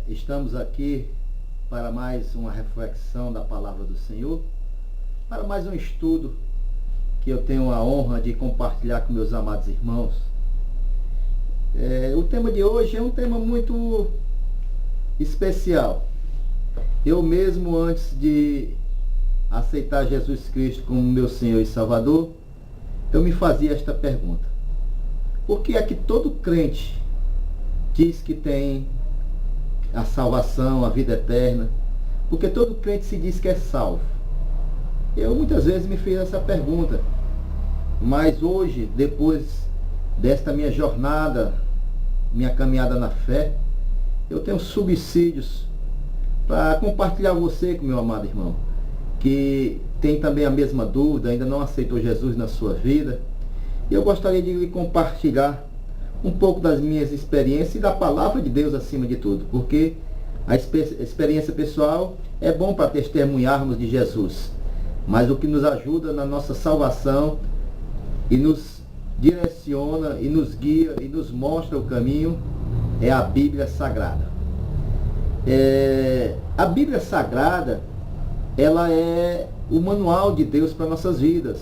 Estamos aqui para mais uma reflexão da palavra do Senhor, para mais um estudo que eu tenho a honra de compartilhar com meus amados irmãos. O tema de hoje é um tema muito especial. Eu mesmo, antes de aceitar Jesus Cristo como meu Senhor e Salvador, eu me fazia esta pergunta: por que é que todo crente diz que tem a salvação, a vida eterna? Porque todo crente se diz que é salvo. Eu muitas vezes me fiz essa pergunta, mas hoje, depois desta minha jornada, minha caminhada na fé, eu tenho subsídios para compartilhar você com meu amado irmão, que tem também a mesma dúvida, ainda não aceitou Jesus na sua vida. E eu gostaria de lhe compartilhar um pouco das minhas experiências e da palavra de Deus acima de tudo, porque a experiência pessoal é bom para testemunharmos de Jesus, mas o que nos ajuda na nossa salvação e nos direciona e nos guia e nos mostra o caminho é a Bíblia Sagrada. A Bíblia Sagrada, ela é o manual de Deus para nossas vidas.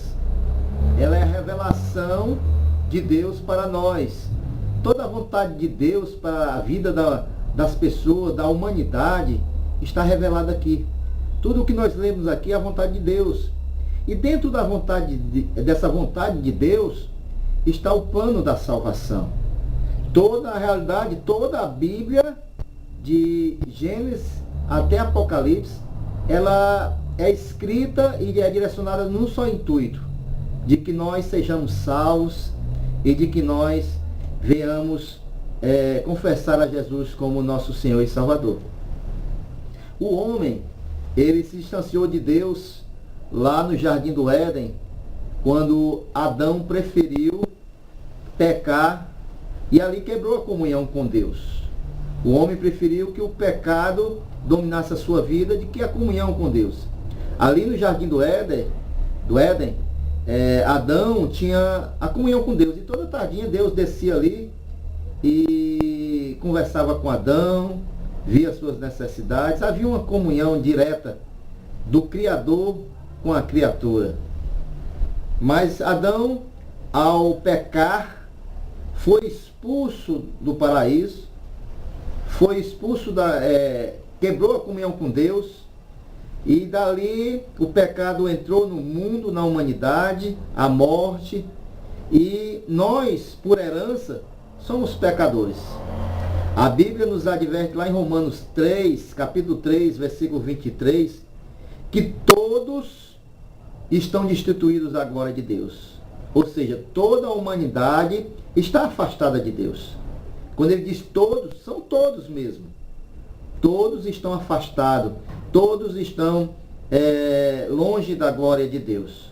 Ela é a revelação de Deus para nós. Toda a vontade de Deus para a vida das pessoas, da humanidade, está revelada aqui. Tudo o que nós lemos aqui é a vontade de Deus. E dentro da dessa vontade de Deus está o plano da salvação. Toda a realidade, toda a Bíblia, de Gênesis até Apocalipse, ela é escrita e é direcionada num só intuito: de que nós sejamos salvos e de que nós venhamos confessar a Jesus como nosso Senhor e Salvador. O homem, ele se distanciou de Deus lá no Jardim do Éden, quando Adão preferiu pecar e ali quebrou a comunhão com Deus. O homem preferiu que o pecado dominasse a sua vida de que a comunhão com Deus. Ali no Jardim do Éden, Adão tinha a comunhão com Deus, e toda tardinha Deus descia ali e conversava com Adão, via suas necessidades. Havia uma comunhão direta do Criador com a criatura. Mas Adão, ao pecar, foi expulso do paraíso, quebrou a comunhão com Deus. E dali o pecado entrou no mundo, na humanidade, a morte, e nós, por herança, somos pecadores. A Bíblia nos adverte lá em Romanos 3, capítulo 3, versículo 23, que todos estão destituídos da glória de Deus. Ou seja, toda a humanidade está afastada de Deus. Quando ele diz todos, são todos mesmo. Todos estão afastados, todos estão longe da glória de Deus.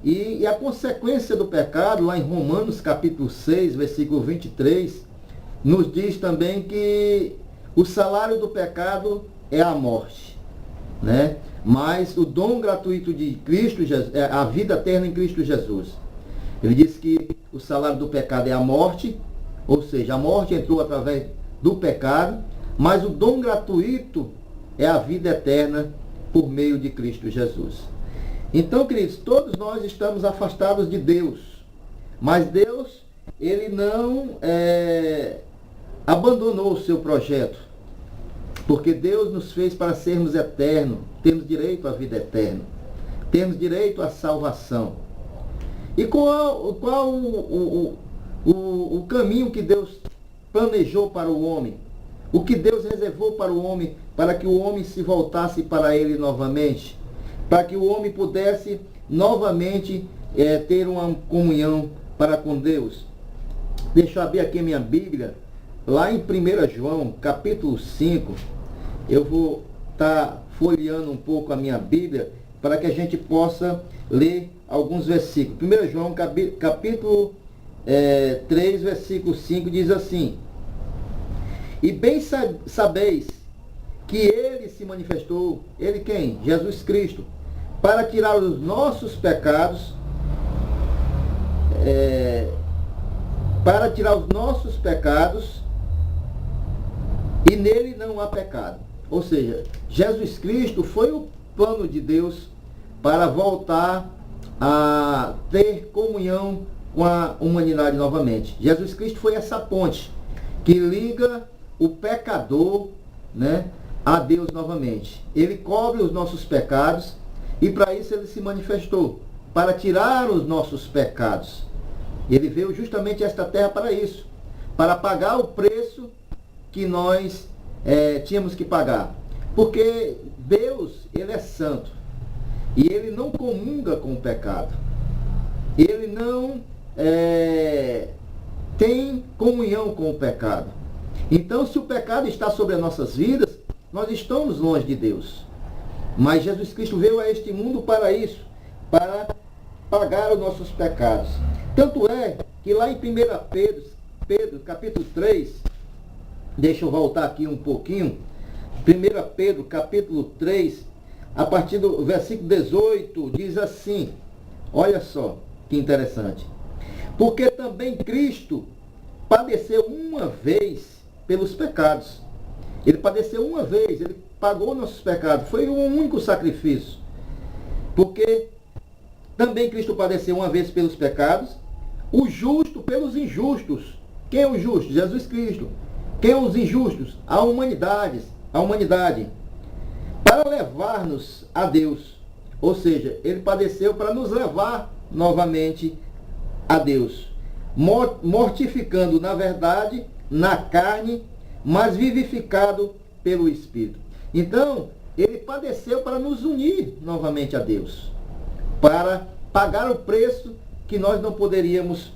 E a consequência do pecado, lá em Romanos capítulo 6, versículo 23, nos diz também que o salário do pecado é a morte, né? Mas o dom gratuito de Cristo Jesus, é a vida eterna em Cristo Jesus. Ele diz que o salário do pecado é a morte, ou seja, a morte entrou através do pecado, mas o dom gratuito é a vida eterna por meio de Cristo Jesus. Então, queridos, todos nós estamos afastados de Deus. Mas Deus, ele não abandonou o seu projeto. Porque Deus nos fez para sermos eternos. Temos direito à vida eterna. Temos direito à salvação. E qual o caminho que Deus planejou para o homem? O que Deus reservou para o homem, para que o homem se voltasse para Ele novamente, para que o homem pudesse novamente ter uma comunhão para com Deus. Deixa eu abrir aqui a minha Bíblia, lá em 1 João, capítulo 5, eu vou estar folheando um pouco a minha Bíblia, para que a gente possa ler alguns versículos. 1 João, capítulo 3, versículo 5, diz assim: e bem sabeis que ele se manifestou, ele quem? Jesus Cristo, para tirar os nossos pecados, e nele não há pecado. Ou seja, Jesus Cristo foi o plano de Deus para voltar a ter comunhão com a humanidade novamente. Jesus Cristo foi essa ponte que liga o pecador, né, a Deus novamente. Ele cobre os nossos pecados e para isso ele se manifestou, para tirar os nossos pecados. Ele veio justamente a esta terra para isso, para pagar o preço que nós tínhamos que pagar. Porque Deus, ele é santo e ele não comunga com o pecado. Ele não tem comunhão com o pecado. Então, se o pecado está sobre as nossas vidas, nós estamos longe de Deus. Mas Jesus Cristo veio a este mundo para isso, para pagar os nossos pecados. Tanto é que lá em 1 Pedro, capítulo 3, deixa eu voltar aqui um pouquinho, 1 Pedro, capítulo 3, a partir do versículo 18, diz assim, olha só que interessante. Porque também Cristo padeceu uma vez pelos pecados. Ele padeceu uma vez, ele pagou nossos pecados. Foi um único sacrifício. Porque também Cristo padeceu uma vez pelos pecados, o justo pelos injustos. Quem é o justo? Jesus Cristo. Quem é os injustos? A humanidade. Para levar-nos a Deus. Ou seja, ele padeceu para nos levar novamente a Deus. Mortificando, na verdade, na carne, mas vivificado pelo Espírito. Então, ele padeceu para nos unir novamente a Deus, para pagar o preço que nós não poderíamos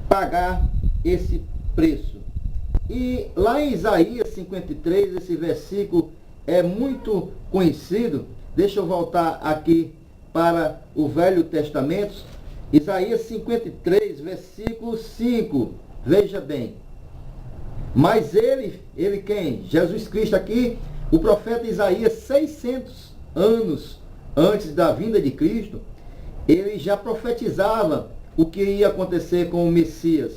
pagar esse preço. E lá em Isaías 53, esse versículo é muito conhecido. Deixa eu voltar aqui para o Velho Testamento. Isaías 53, versículo 5. Veja bem. Mas ele quem? Jesus Cristo aqui, o profeta Isaías, 600 anos antes da vinda de Cristo, ele já profetizava o que ia acontecer com o Messias,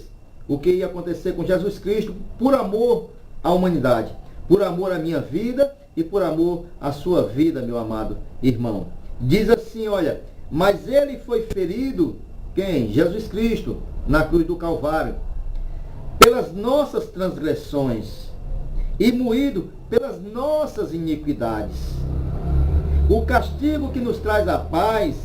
o que ia acontecer com Jesus Cristo, por amor à humanidade, por amor à minha vida e por amor à sua vida, meu amado irmão. Diz assim, olha, mas ele foi ferido, quem? Jesus Cristo, na cruz do Calvário, pelas nossas transgressões e moído pelas nossas iniquidades. O castigo que nos traz a paz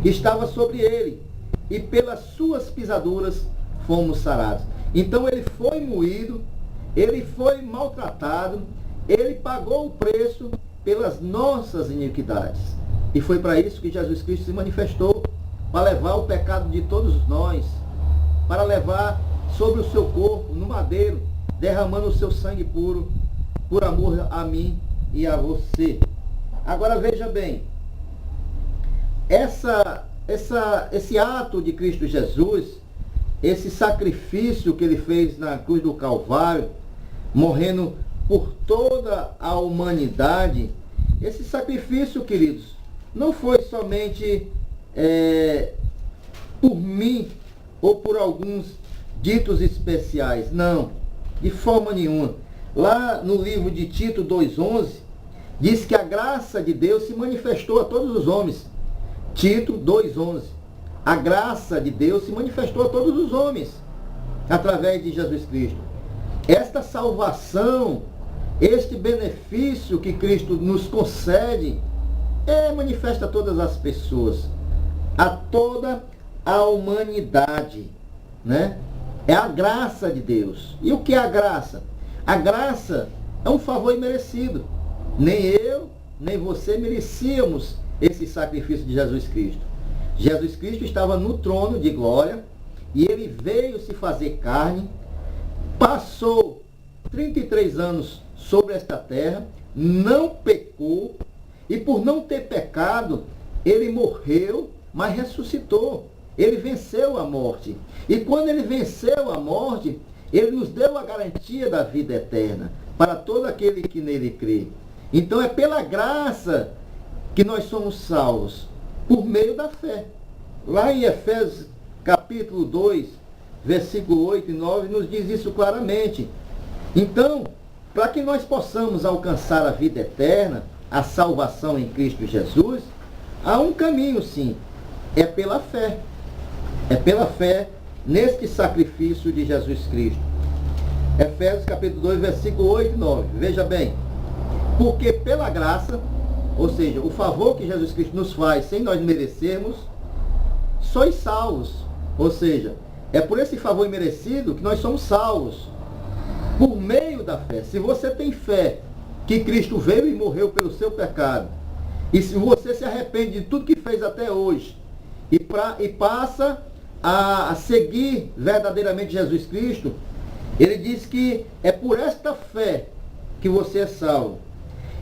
estava sobre ele, e pelas suas pisaduras fomos sarados. Então ele foi moído, ele foi maltratado, ele pagou o preço pelas nossas iniquidades. E foi para isso que Jesus Cristo se manifestou, para levar o pecado de todos nós, para levar sobre o seu corpo, no madeiro, derramando o seu sangue puro, por amor a mim e a você. Agora veja bem, esse ato de Cristo Jesus, esse sacrifício que ele fez na cruz do Calvário, morrendo por toda a humanidade, esse sacrifício, queridos, não foi somente por mim ou por alguns ditos especiais, não, de forma nenhuma. Lá no livro de Tito 2,11, diz que a graça de Deus se manifestou a todos os homens. Tito 2,11. A graça de Deus se manifestou a todos os homens, através de Jesus Cristo. Esta salvação, este benefício que Cristo nos concede, manifesta a todas as pessoas, a toda a humanidade, né? É a graça de Deus. E o que é a graça? A graça é um favor imerecido. Nem eu, nem você merecíamos esse sacrifício de Jesus Cristo. Jesus Cristo estava no trono de glória e ele veio se fazer carne, passou 33 anos sobre esta terra, não pecou, e por não ter pecado, ele morreu, mas ressuscitou. Ele venceu a morte. E quando ele venceu a morte, ele nos deu a garantia da vida eterna para todo aquele que nele crê. Então é pela graça que nós somos salvos, por meio da fé. Lá em Efésios capítulo 2, versículo 8 e 9, nos diz isso claramente. Então, para que nós possamos alcançar a vida eterna, a salvação em Cristo Jesus, há um caminho sim, é pela fé. É pela fé neste sacrifício de Jesus Cristo. Efésios capítulo 2, versículo 8 e 9. Veja bem, porque pela graça, ou seja, o favor que Jesus Cristo nos faz sem nós merecermos, sois salvos. Ou seja, é por esse favor imerecido que nós somos salvos, por meio da fé. Se você tem fé que Cristo veio e morreu pelo seu pecado, e se você se arrepende de tudo que fez até hoje, e passa a seguir verdadeiramente Jesus Cristo, ele diz que é por esta fé que você é salvo.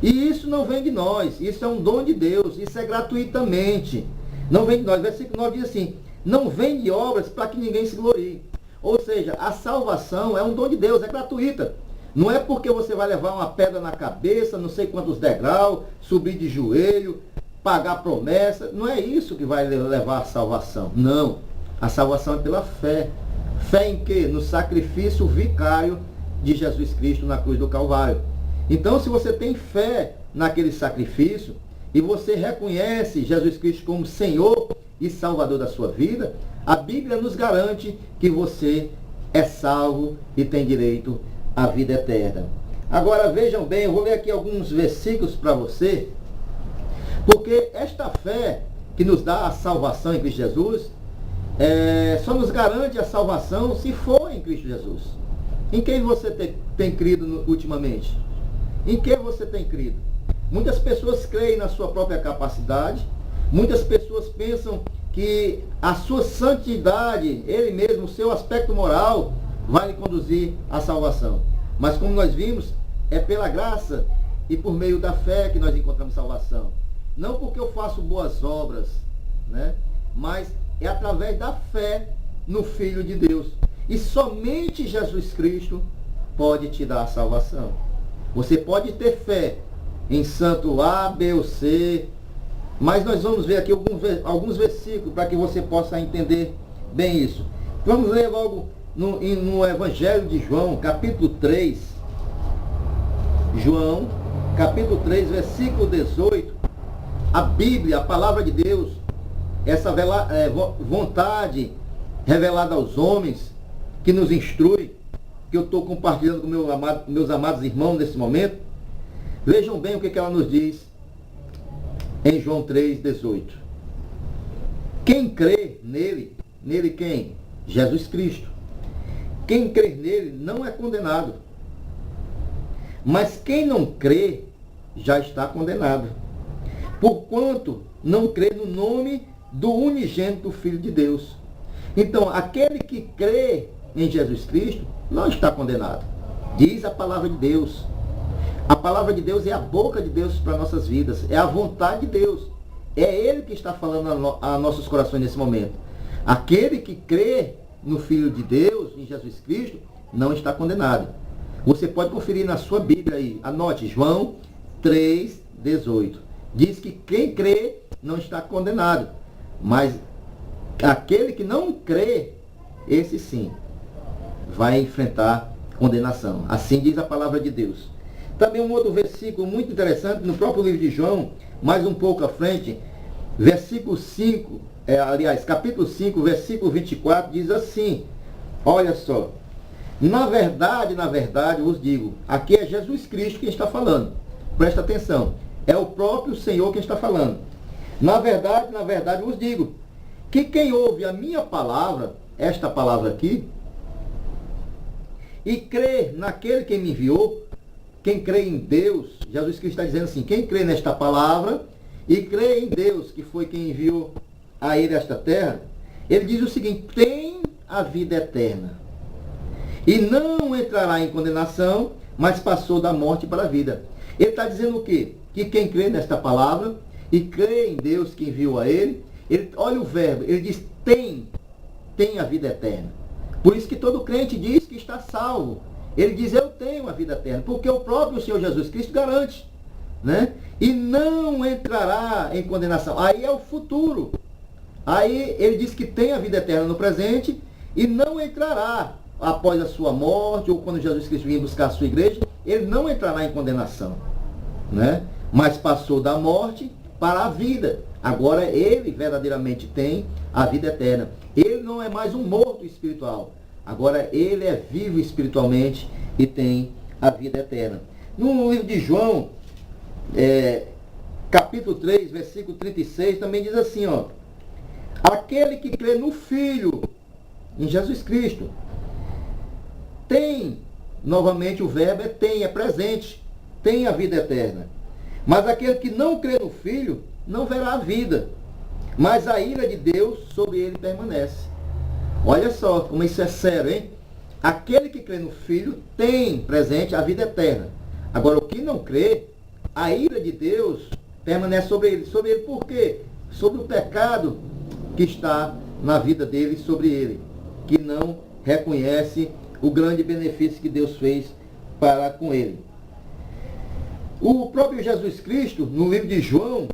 E isso não vem de nós, isso é um dom de Deus, isso é gratuitamente. Não vem de nós. Versículo 9 diz assim, não vem de obras para que ninguém se glorie. Ou seja, a salvação é um dom de Deus, é gratuita. Não é porque você vai levar uma pedra na cabeça, não sei quantos degraus, subir de joelho, pagar promessa. Não é isso que vai levar à salvação. Não. A salvação é pela fé. Fé em quê? No sacrifício vicário de Jesus Cristo na cruz do Calvário. Então, se você tem fé naquele sacrifício e você reconhece Jesus Cristo como Senhor e Salvador da sua vida, a Bíblia nos garante que você é salvo e tem direito à vida eterna. Agora, vejam bem, eu vou ler aqui alguns versículos para você, porque esta fé que nos dá a salvação em Cristo Jesus, só nos garante a salvação se for em Cristo Jesus. Em quem você tem crido ultimamente? Em que você tem crido? Muitas pessoas creem na sua própria capacidade, muitas pessoas pensam que a sua santidade, ele mesmo, o seu aspecto moral, vai lhe conduzir à salvação. Mas como nós vimos, é pela graça e por meio da fé que nós encontramos salvação. Não porque eu faço boas obras, né? Mas é através da fé no Filho de Deus. E somente Jesus Cristo pode te dar a salvação. Você pode ter fé em santo A, B ou C, mas nós vamos ver aqui alguns versículos para que você possa entender bem isso. Vamos ler logo no Evangelho de João, capítulo 3. João, capítulo 3, versículo 18. A Bíblia, a palavra de Deus, essa vontade revelada aos homens, que nos instrui, que eu estou compartilhando com meus amados irmãos nesse momento. Vejam bem o que ela nos diz em João 3,18. Quem crê nele quem? Jesus Cristo. Quem crê nele não é condenado. Mas quem não crê já está condenado, porquanto não crê no nome do unigênito Filho de Deus. Então, aquele que crê em Jesus Cristo não está condenado. Diz a palavra de Deus. A palavra de Deus é a boca de Deus para nossas vidas. É a vontade de Deus. É Ele que está falando a nossos corações nesse momento. Aquele que crê no Filho de Deus, em Jesus Cristo, não está condenado. Você pode conferir na sua Bíblia aí. Anote, João 3,18. Diz que quem crê não está condenado. Mas aquele que não crê, esse sim, vai enfrentar condenação. Assim diz a palavra de Deus. Também um outro versículo muito interessante, no próprio livro de João, mais um pouco à frente, versículo 5, capítulo 5, versículo 24, diz assim, olha só, na verdade, vos digo, aqui é Jesus Cristo quem está falando, presta atenção, é o próprio Senhor quem está falando. Na verdade vos digo, que quem ouve a minha palavra, esta palavra aqui, e crê naquele que me enviou, quem crê em Deus, Jesus Cristo está dizendo assim, quem crê nesta palavra e crê em Deus, que foi quem enviou a ele esta terra, ele diz o seguinte, tem a vida eterna. E não entrará em condenação, mas passou da morte para a vida. Ele está dizendo o quê? Que quem crê nesta palavra e crê em Deus que enviou a ele, olha o verbo, ele diz tem a vida eterna. Por isso que todo crente diz que está salvo. Ele diz, eu tenho a vida eterna, porque o próprio Senhor Jesus Cristo garante, né? E não entrará em condenação. Aí é o futuro. Aí ele diz que tem a vida eterna no presente e não entrará após a sua morte ou quando Jesus Cristo vir buscar a sua igreja, ele não entrará em condenação, né? Mas passou da morte para a vida. Agora ele verdadeiramente tem a vida eterna. Ele não é mais um morto espiritual. Agora ele é vivo espiritualmente e tem a vida eterna. No livro de João, capítulo 3, versículo 36, também diz assim, ó: aquele que crê no Filho, em Jesus Cristo, tem, novamente o verbo é tem, é presente, tem a vida eterna. Mas aquele que não crê no Filho, não verá a vida, mas a ira de Deus sobre ele permanece. Olha só como isso é sério, hein? Aquele que crê no Filho tem presente a vida eterna. Agora, o que não crê, a ira de Deus permanece sobre ele. Sobre ele por quê? Sobre o pecado que está na vida dele, sobre ele, que não reconhece o grande benefício que Deus fez para com ele. O próprio Jesus Cristo, no livro de João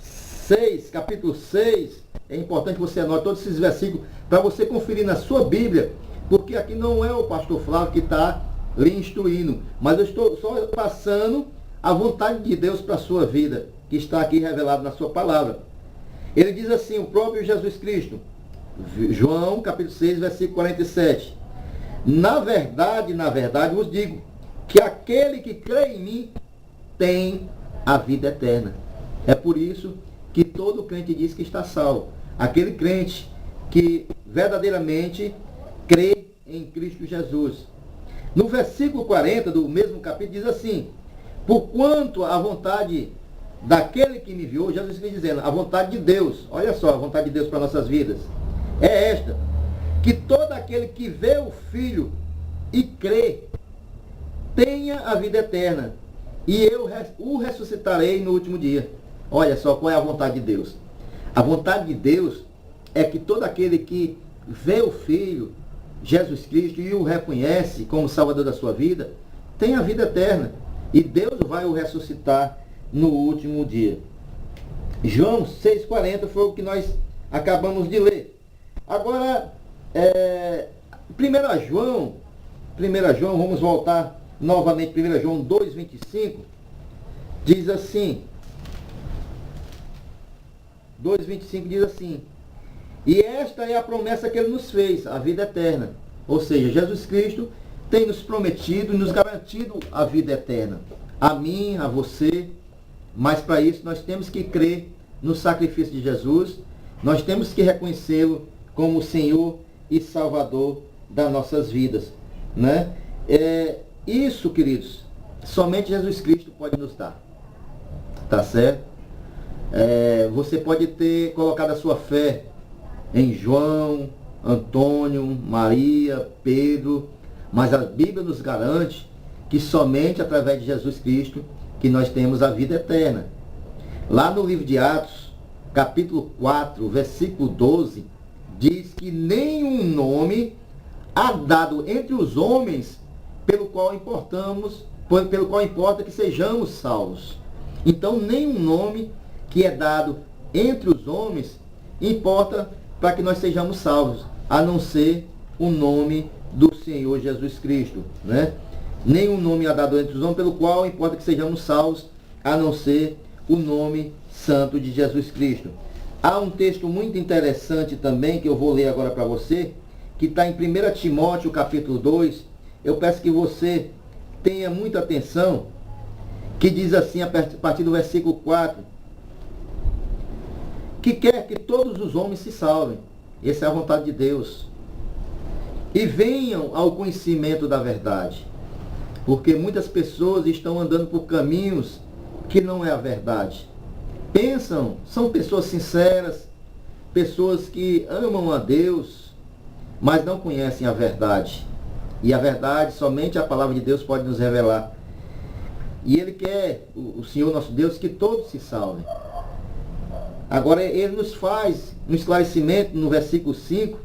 6, capítulo 6, é importante você anotar todos esses versículos para você conferir na sua Bíblia, porque aqui não é o pastor Flávio que está lhe instruindo, mas eu estou só passando a vontade de Deus para a sua vida, que está aqui revelado na sua palavra. Ele diz assim, o próprio Jesus Cristo, João capítulo 6, versículo 47, na verdade vos digo, que aquele que crê em mim tem a vida eterna. É por isso que todo crente diz que está salvo. Aquele crente que verdadeiramente crê em Cristo Jesus. No versículo 40 do mesmo capítulo diz assim, porquanto a vontade daquele que me enviou, Jesus está dizendo, a vontade de Deus, olha só a vontade de Deus para nossas vidas, é esta, que todo aquele que vê o Filho e crê, tenha a vida eterna, e eu o ressuscitarei no último dia. Olha só qual é a vontade de Deus. A vontade de Deus é que todo aquele que vê o Filho, Jesus Cristo, e o reconhece como Salvador da sua vida, tem a vida eterna. E Deus vai o ressuscitar no último dia. João 6,40 foi o que nós acabamos de ler. Agora, 1 João, vamos voltar novamente, 1 João 2,25, diz assim, 2,25 diz assim, e esta é a promessa que ele nos fez, a vida eterna. Ou seja, Jesus Cristo tem nos prometido e nos garantido a vida eterna. A mim, a você, mas para isso nós temos que crer no sacrifício de Jesus, nós temos que reconhecê-lo como Senhor e Salvador das nossas vidas, né? Isso, queridos, somente Jesus Cristo pode nos dar, tá certo? Você pode ter colocado a sua fé em João, Antônio, Maria, Pedro, mas a Bíblia nos garante que somente através de Jesus Cristo que nós temos a vida eterna. Lá no livro de Atos, capítulo 4, versículo 12, diz que nenhum nome há dado entre os homens pelo qual importa que sejamos salvos. Então, nenhum nome que é dado entre os homens importa para que nós sejamos salvos, a não ser o nome do Senhor Jesus Cristo, né? Nenhum nome é dado entre os homens pelo qual importa que sejamos salvos, a não ser o nome santo de Jesus Cristo. Há um texto muito interessante também, que eu vou ler agora para você, que está em 1 Timóteo, capítulo 2. Eu peço que você tenha muita atenção, que diz assim, a partir do versículo 4, que quer que todos os homens se salvem. Essa é a vontade de Deus. E venham ao conhecimento da verdade. Porque muitas pessoas estão andando por caminhos que não é a verdade. São pessoas sinceras, pessoas que amam a Deus, mas não conhecem a verdade. E a verdade, somente a palavra de Deus pode nos revelar. E Ele quer, o Senhor nosso Deus, que todos se salvem. Agora, Ele nos faz um esclarecimento no versículo 5,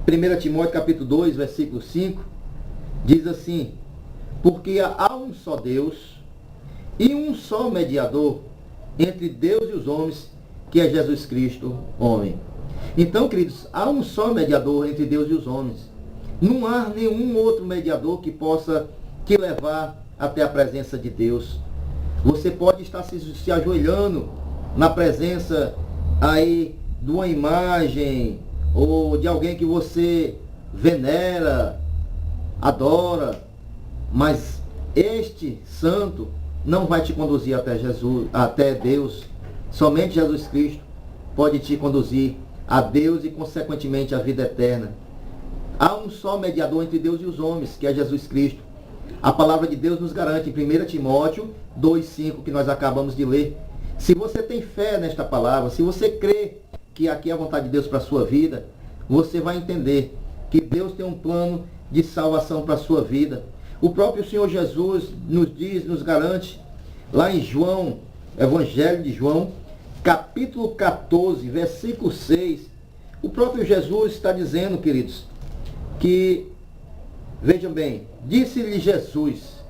1 Timóteo capítulo 2, versículo 5, diz assim, porque há um só Deus e um só mediador entre Deus e os homens, que é Jesus Cristo, homem. Então, queridos, há um só mediador entre Deus e os homens. Não há nenhum outro mediador que possa te levar até a presença de Deus. Você pode estar se ajoelhando na presença aí de uma imagem ou de alguém que você venera, adora, mas este santo não vai te conduzir até Jesus, até Deus. Somente Jesus Cristo pode te conduzir a Deus e, consequentemente, a vida eterna. Há um só mediador entre Deus e os homens, que é Jesus Cristo. A palavra de Deus nos garante em 1 Timóteo 2,5, que nós acabamos de ler. Se você tem fé nesta palavra, se você crê que aqui é a vontade de Deus para a sua vida, você vai entender que Deus tem um plano de salvação para a sua vida. O próprio Senhor Jesus nos diz, nos garante, lá em João, Evangelho de João, capítulo 14, versículo 6, o próprio Jesus está dizendo, queridos, que, vejam bem, disse-lhe Jesus,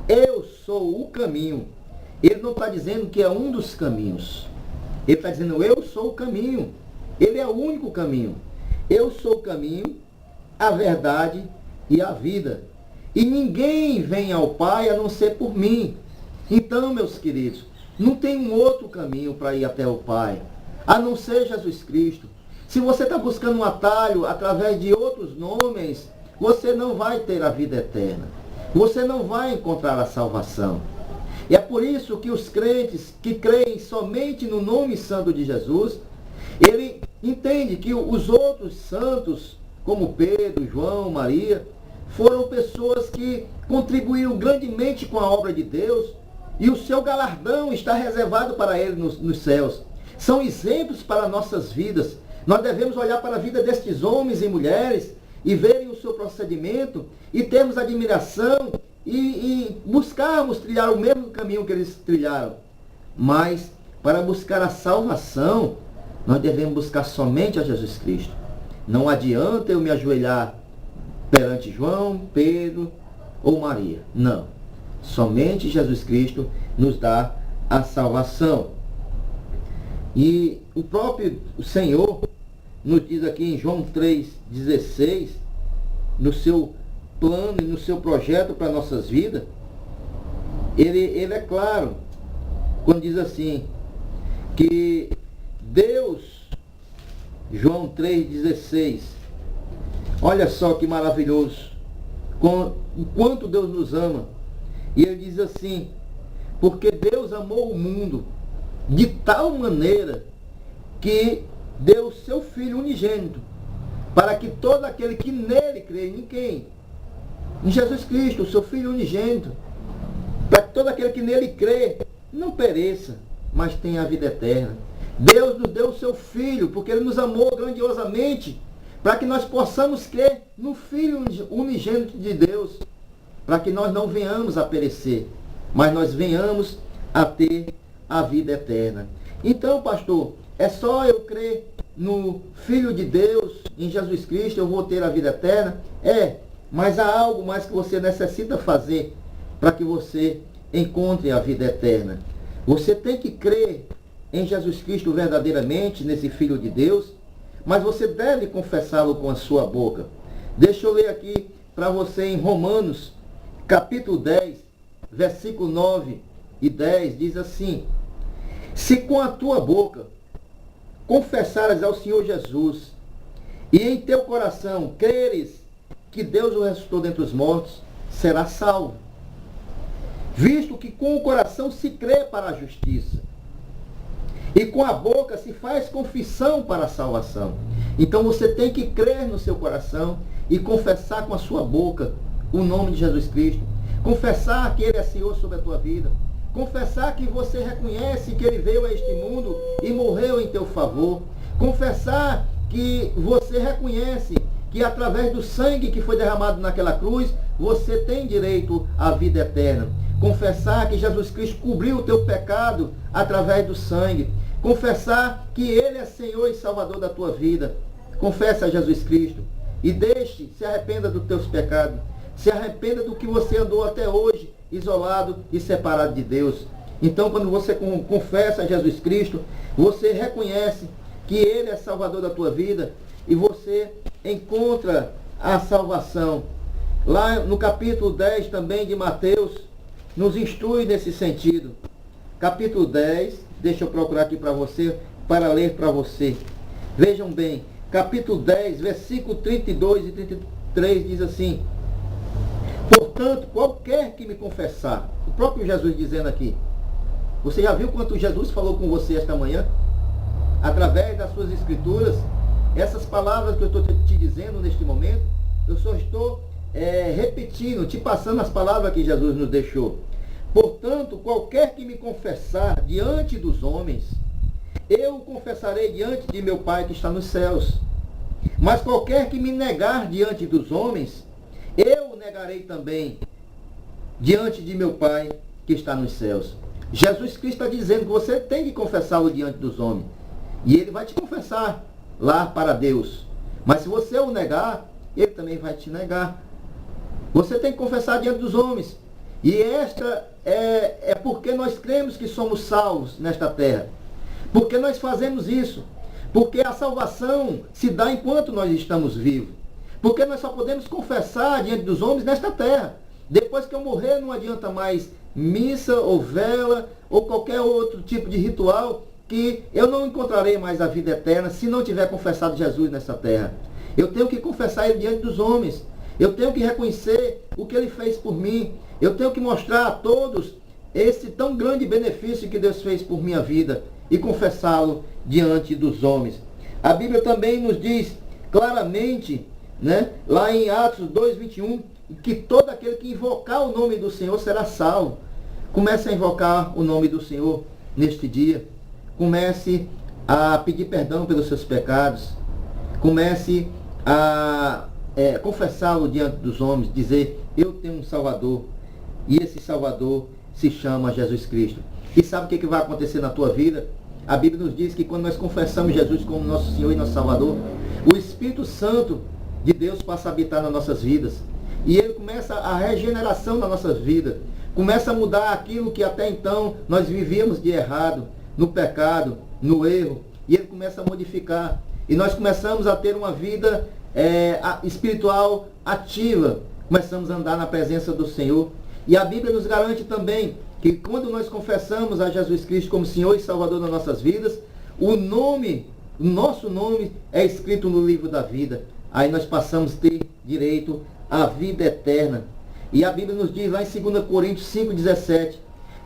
eu sou o caminho. Ele não está dizendo que é um dos caminhos. Ele está dizendo, eu sou o caminho. Ele é o único caminho. Eu sou o caminho, a verdade e a vida. E ninguém vem ao Pai a não ser por mim. Então, meus queridos, não tem um outro caminho para ir até o Pai, a não ser Jesus Cristo. Se você está buscando um atalho através de outros nomes, você não vai ter a vida eterna. Você não vai encontrar a salvação. E é por isso que os crentes que creem somente no nome santo de Jesus, ele entende que os outros santos, como Pedro, João, Maria, foram pessoas que contribuíram grandemente com a obra de Deus e o seu galardão está reservado para ele nos céus. São exemplos para nossas vidas. Nós devemos olhar para a vida destes homens e mulheres e verem o seu procedimento e termos admiração e buscarmos trilhar o mesmo caminho que eles trilharam. Mas, para buscar a salvação, nós devemos buscar somente a Jesus Cristo. Não adianta eu me ajoelhar perante João, Pedro ou Maria. Não. Somente Jesus Cristo nos dá a salvação. E o próprio Senhor nos diz aqui em João 3,16, no seu plano e no seu projeto para nossas vidas, ele é claro quando diz assim, que Deus, João 3,16, olha só que maravilhoso, o quanto Deus nos ama. E ele diz assim, porque Deus amou o mundo de tal maneira que deu o seu Filho unigênito, para que todo aquele que nele crê, em quem? Em Jesus Cristo, o seu Filho unigênito, para que todo aquele que nele crê, não pereça, mas tenha a vida eterna. Deus nos deu o seu Filho, porque ele nos amou grandiosamente, para que nós possamos crer no Filho unigênito de Deus, para que nós não venhamos a perecer, mas nós venhamos a ter a vida eterna. Então, pastor, é só eu crer no Filho de Deus, em Jesus Cristo, eu vou ter a vida eterna? É, mas há algo mais que você necessita fazer para que você encontre a vida eterna. Você tem que crer em Jesus Cristo verdadeiramente, nesse Filho de Deus, mas você deve confessá-lo com a sua boca. Deixa eu ler aqui para você em Romanos, capítulo 10, versículo 9 e 10, diz assim, se com a tua boca confessares ao Senhor Jesus e em teu coração creres que Deus o ressuscitou dentre os mortos, serás salvo. Visto que com o coração se crê para a justiça e com a boca se faz confissão para a salvação. Então você tem que crer no seu coração e confessar com a sua boca o nome de Jesus Cristo. Confessar que Ele é Senhor sobre a tua vida. Confessar que você reconhece que Ele veio a este mundo e morreu em teu favor. Confessar que você reconhece que através do sangue que foi derramado naquela cruz, você tem direito à vida eterna. Confessar que Jesus Cristo cobriu o teu pecado através do sangue. Confessar que Ele é Senhor e Salvador da tua vida. Confessa a Jesus Cristo e se arrependa dos teus pecados. Se arrependa do que você andou até hoje, isolado e separado de Deus. Então, quando você confessa a Jesus Cristo, você reconhece que Ele é Salvador da tua vida e você encontra a salvação. lá no capítulo 10 também de Mateus, nos instrui nesse sentido. Capítulo 10, deixa eu procurar aqui para você, para ler para você. Vejam bem, capítulo 10, versículo 32 e 33 diz assim: portanto, qualquer que me confessar, o próprio Jesus dizendo aqui, você já viu quanto Jesus falou com você esta manhã? Através das suas escrituras, essas palavras que eu estou te dizendo neste momento, eu só estou repetindo, te passando as palavras que Jesus nos deixou. Portanto, qualquer que me confessar diante dos homens, eu o confessarei diante de meu Pai que está nos céus. Mas qualquer que me negar diante dos homens, eu o negarei também diante de meu Pai que está nos céus. Jesus Cristo está dizendo que você tem que confessá-lo diante dos homens. E ele vai te confessar lá para Deus. Mas se você o negar, ele também vai te negar. Você tem que confessar diante dos homens. E esta é porque nós cremos que somos salvos nesta terra. Porque nós fazemos isso. Porque a salvação se dá enquanto nós estamos vivos. Porque nós só podemos confessar diante dos homens nesta terra. Depois que eu morrer, não adianta mais missa ou vela ou qualquer outro tipo de ritual, que eu não encontrarei mais a vida eterna se não tiver confessado Jesus nessa terra. Eu tenho que confessar ele diante dos homens. Eu tenho que reconhecer o que ele fez por mim. Eu tenho que mostrar a todos esse tão grande benefício que Deus fez por minha vida e confessá-lo diante dos homens. A Bíblia também nos diz claramente, né, lá em Atos 2:21, que todo aquele que invocar o nome do Senhor será salvo. Comece a invocar o nome do Senhor neste dia. Comece a pedir perdão pelos seus pecados. Comece a confessá-lo diante dos homens, dizer: eu tenho um Salvador, e esse Salvador se chama Jesus Cristo. E sabe o que vai acontecer na tua vida? A Bíblia nos diz que quando nós confessamos Jesus como nosso Senhor e nosso Salvador, o Espírito Santo de Deus passa a habitar nas nossas vidas. E ele começa a regeneração das nossas vidas. Começa a mudar aquilo que até então nós vivíamos de errado, no pecado, no erro. E ele começa a modificar. E nós começamos a ter uma vida espiritual ativa. Começamos a andar na presença do Senhor. E a Bíblia nos garante também que quando nós confessamos a Jesus Cristo como Senhor e Salvador das nossas vidas, o nosso nome é escrito no livro da vida. Aí nós passamos a ter direito à vida eterna. E a Bíblia nos diz lá em 2 Coríntios 5,17,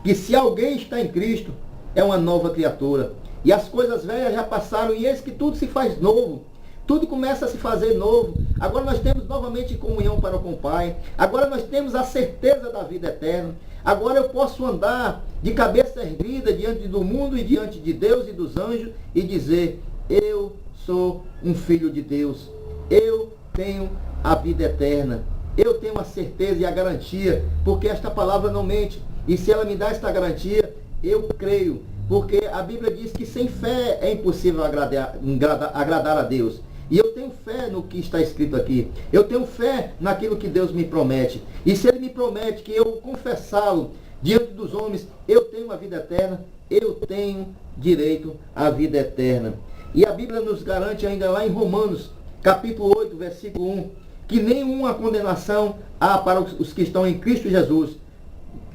que se alguém está em Cristo, é uma nova criatura. E as coisas velhas já passaram, e eis que tudo se faz novo. Tudo começa a se fazer novo. Agora nós temos novamente comunhão para com o Pai. Agora nós temos a certeza da vida eterna. Agora eu posso andar de cabeça erguida diante do mundo e diante de Deus e dos anjos e dizer: eu sou um filho de Deus. Eu tenho a vida eterna. Eu tenho a certeza e a garantia, porque esta palavra não mente. E se ela me dá esta garantia, eu creio. Porque a Bíblia diz que sem fé é impossível agradar a Deus. E eu tenho fé no que está escrito aqui. Eu tenho fé naquilo que Deus me promete. E se Ele me promete que eu confessá-lo diante dos homens, eu tenho a vida eterna, eu tenho direito à vida eterna. E a Bíblia nos garante ainda lá em Romanos, capítulo 8, versículo 1, que nenhuma condenação há para os que estão em Cristo Jesus,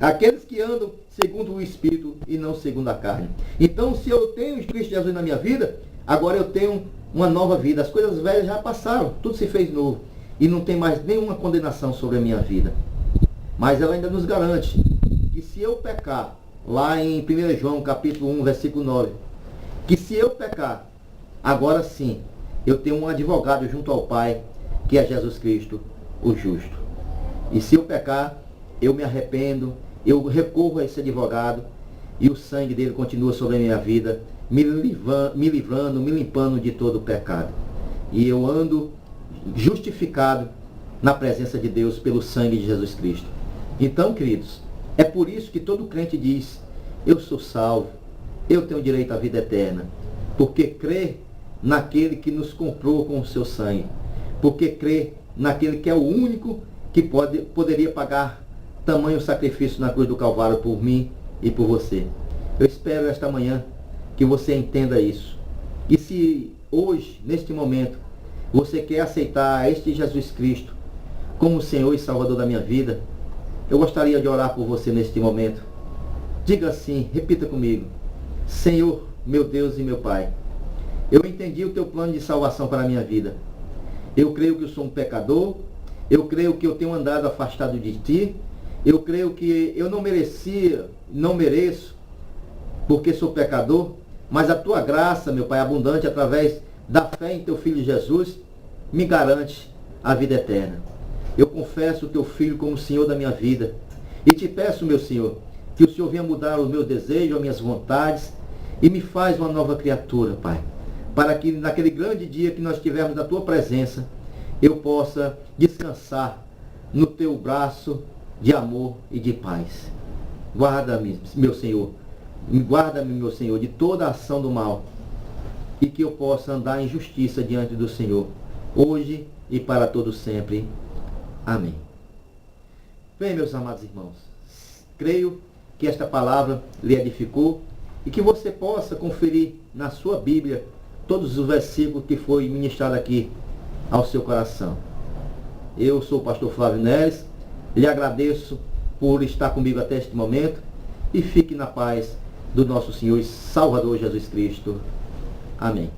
aqueles que andam segundo o Espírito e não segundo a carne. Então, se eu tenho Cristo Jesus na minha vida, agora eu tenho uma nova vida. As coisas velhas já passaram, tudo se fez novo. E não tem mais nenhuma condenação sobre a minha vida. Mas ela ainda nos garante que se eu pecar, lá em 1 João capítulo 1, versículo 9, que se eu pecar, agora sim, eu tenho um advogado junto ao Pai, que é Jesus Cristo, o justo. E se eu pecar, eu me arrependo, eu recorro a esse advogado, e o sangue dele continua sobre a minha vida, me livrando, me limpando de todo o pecado. E eu ando justificado na presença de Deus pelo sangue de Jesus Cristo. Então, queridos, é por isso que todo crente diz: eu sou salvo, eu tenho direito à vida eterna, porque crê naquele que nos comprou com o seu sangue, porque crê naquele que é o único que poderia pagar tamanho sacrifício na cruz do Calvário por mim e por você. Eu espero esta manhã que você entenda isso. E se hoje, neste momento, você quer aceitar este Jesus Cristo como o Senhor e Salvador da minha vida, eu gostaria de orar por você neste momento. Diga assim, repita comigo: Senhor, meu Deus e meu Pai, eu entendi o teu plano de salvação para a minha vida. Eu creio que eu sou um pecador, eu creio que eu tenho andado afastado de ti, eu creio que eu não mereço, porque sou pecador, mas a tua graça, meu Pai, abundante, através da fé em teu Filho Jesus, me garante a vida eterna. Eu confesso o teu Filho como Senhor da minha vida e te peço, meu Senhor, que o Senhor venha mudar os meus desejos, as minhas vontades e me faz uma nova criatura, Pai, para que naquele grande dia que nós tivermos na tua presença, eu possa descansar no teu braço de amor e de paz. Guarda-me, meu Senhor, guarda-me, meu Senhor, de toda ação do mal e que eu possa andar em justiça diante do Senhor, hoje e para todo sempre. Amém. Bem, meus amados irmãos, creio que esta palavra lhe edificou e que você possa conferir na sua Bíblia todos os versículos que foi ministrado aqui ao seu coração. Eu sou o pastor Flávio Neres, lhe agradeço por estar comigo até este momento e fique na paz do nosso Senhor e Salvador Jesus Cristo. Amém.